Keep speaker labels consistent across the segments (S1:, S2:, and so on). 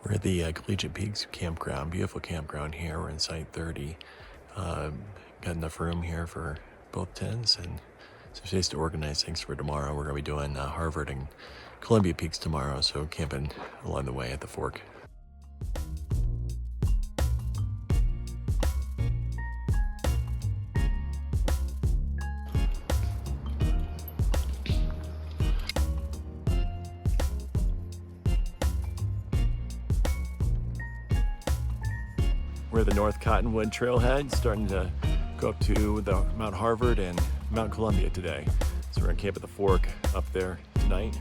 S1: We're at the Collegiate Peaks campground, beautiful campground here. We're in Site 30. Got enough room here for both tents and some space to organize things for tomorrow. We're going to be doing Harvard and Columbia Peaks tomorrow, so camping along the way at the Fork. We're at the North Cottonwood Trailhead, starting to go up to the Mount Harvard and Mount Columbia today. So we're gonna camp at the Fork up there tonight.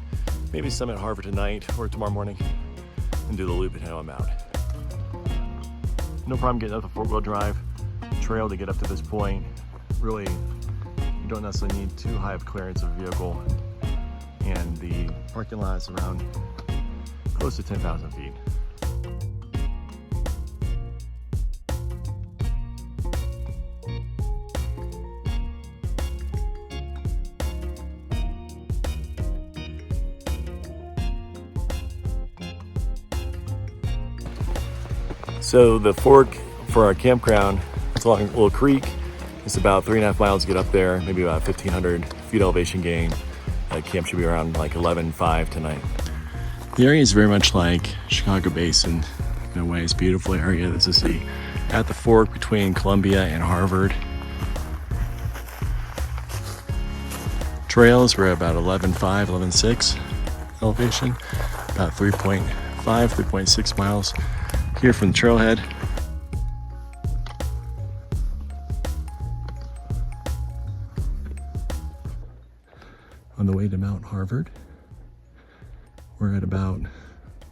S1: Maybe some at Harvard tonight or tomorrow morning, and do the loop at Hanoa Mount. No problem getting up the 4-wheel drive trail to get up to this point. Really, you don't necessarily need too high of clearance of a vehicle, and the parking lot is around close to 10,000 feet. So the Fork for our campground, it's along a little creek. It's about 3.5 miles to get up there, maybe about 1,500 feet elevation gain. Camp should be around like 11:05 tonight. The area is very much like Chicago Basin in a way. It's a beautiful area. This is the at the Fork between Columbia and Harvard. Trails were about 11.5, 11.6 elevation, about 3.5, 3.6 miles. Here from the trailhead. On the way to Mount Harvard, we're at about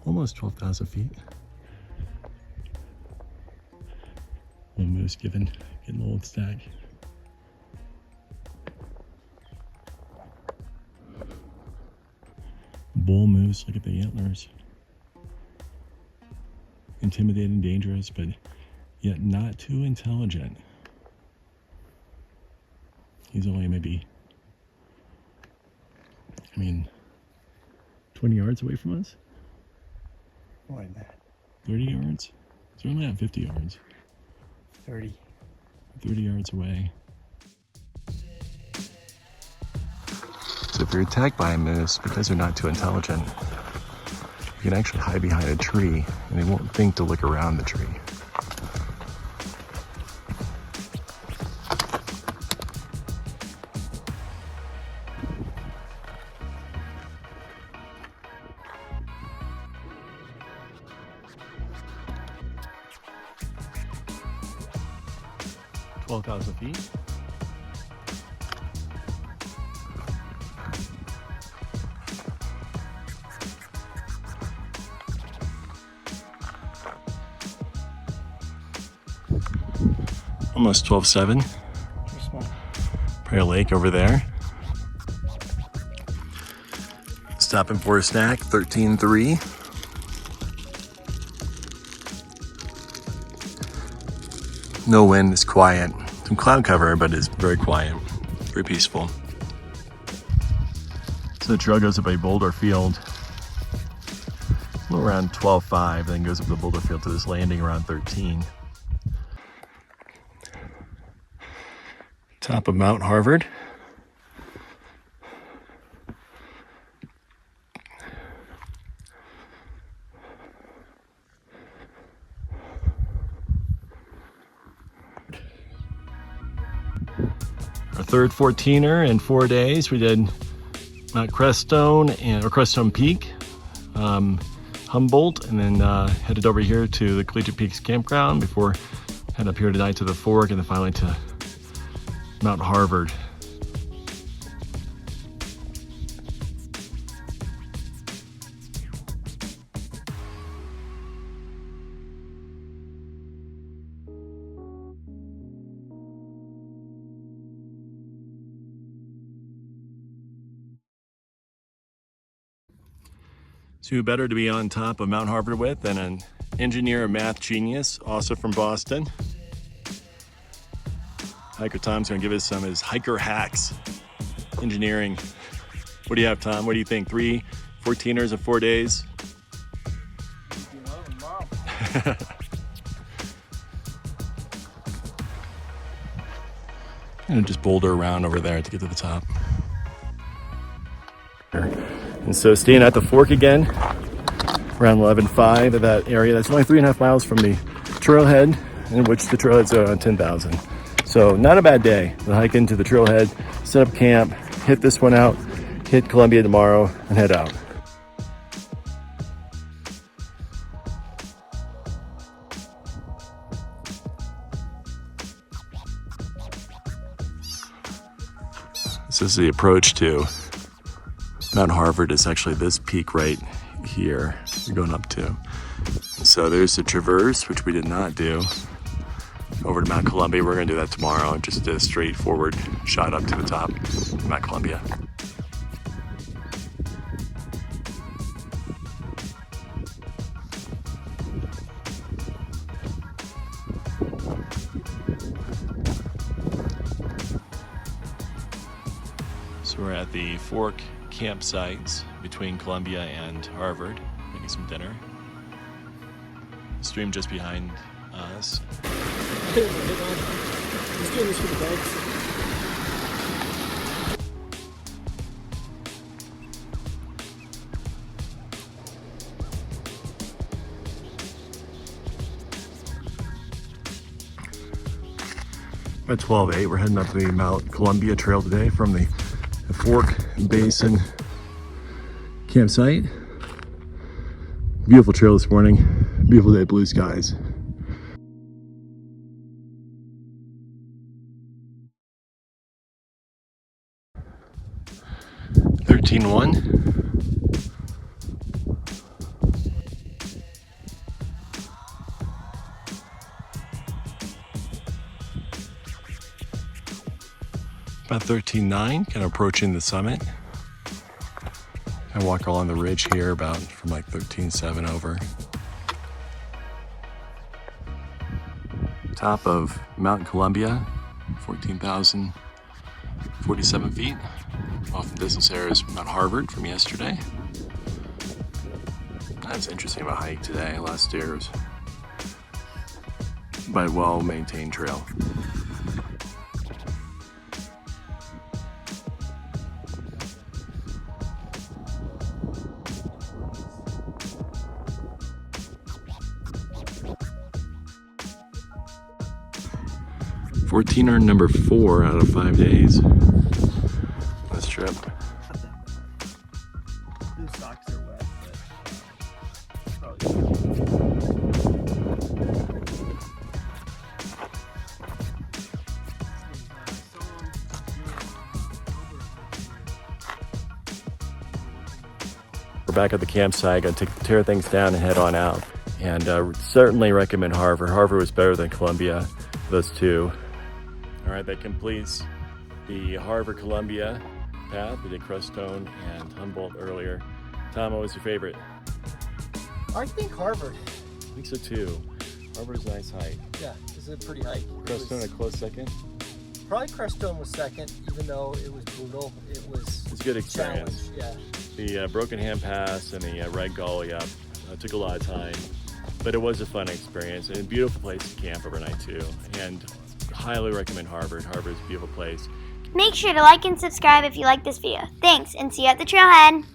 S1: almost 12,000 feet. One moose getting a old stack. Bull moose, look at the antlers. Intimidating, dangerous, but yet not too intelligent. He's only maybe, 20 yards away from us?
S2: More than that.
S1: 30 yards? It's only at 50 yards.
S2: 30.
S1: 30 yards away. So if you're attacked by a moose, because they're not too intelligent, you can actually hide behind a tree and they won't think to look around the tree. - 12,000 feet. Almost 12.7. Prayer Lake over there. Stopping for a snack, 13.3. No wind, it's quiet. Some cloud cover, but it's very quiet, very peaceful. So the trail goes up a boulder field, around 12.5, then goes up the boulder field to this landing around 13. Top of Mount Harvard. Our third 14er in 4 days. We did Mount Crestone or Crestone Peak, Humboldt, and then headed over here to the Collegiate Peaks campground before heading up here tonight to the Fork and then finally to Mount Harvard. So who better to be on top of Mount Harvard with than an engineer and math genius, also from Boston. Hiker Tom's gonna give us some of his hiker hacks, engineering. What do you have, Tom? What do you think? 3 14ers in 4 days?
S2: You know,
S1: And just boulder around over there to get to the top. And so staying at the fork again, around 11.5 of that area. That's only 3.5 miles from the trailhead, in which the trailhead's around 10,000. So not a bad day. We'll hike into the trailhead, set up camp, hit this one out, hit Columbia tomorrow, and head out. This is the approach to Mount Harvard. Is actually this peak right here you're going up to. And so there's the traverse, which we did not do, over to Mount Columbia. We're gonna do that tomorrow. Just a straightforward shot up to the top of Mount Columbia. So we're at the Fork campsites between Columbia and Harvard, making some dinner. Stream just behind us.
S3: He's doing this for the bugs.
S1: At 12:08, we're heading up the Mount Columbia Trail today from the Fork Basin campsite. Beautiful trail this morning. Beautiful day, blue skies. (13:01). About 13:09, kind of approaching the summit. I walk along the ridge here about from like 13:07 over. Top of Mount Columbia, 14,047 feet. Off the distance there is Mount Harvard from yesterday. That's interesting about hike today. Last year was by a well-maintained trail. (14) are number 4 out of 5 days. This trip.
S3: These socks are wet, but
S1: We're back at the campsite, gonna tear things down and head on out. And certainly recommend Harvard. Harvard was better than Columbia, those two. All right, that completes the Harvard-Columbia path. We did Crestone and Humboldt earlier. Tom, what was your favorite?
S3: I think Harvard.
S1: I think so too. Harvard's a nice hike.
S3: Yeah, it's a pretty hike.
S1: Crestone a close second?
S3: Probably Crestone was second, even though it was brutal. It was
S1: It's a good experience.
S3: Yeah.
S1: The Broken Hand Pass and the Red Gully up took a lot of time, but it was a fun experience and a beautiful place to camp overnight too. And highly recommend Harvard. Harvard's a beautiful place.
S4: Make sure to like and subscribe if you like this video. Thanks, and see you at the trailhead.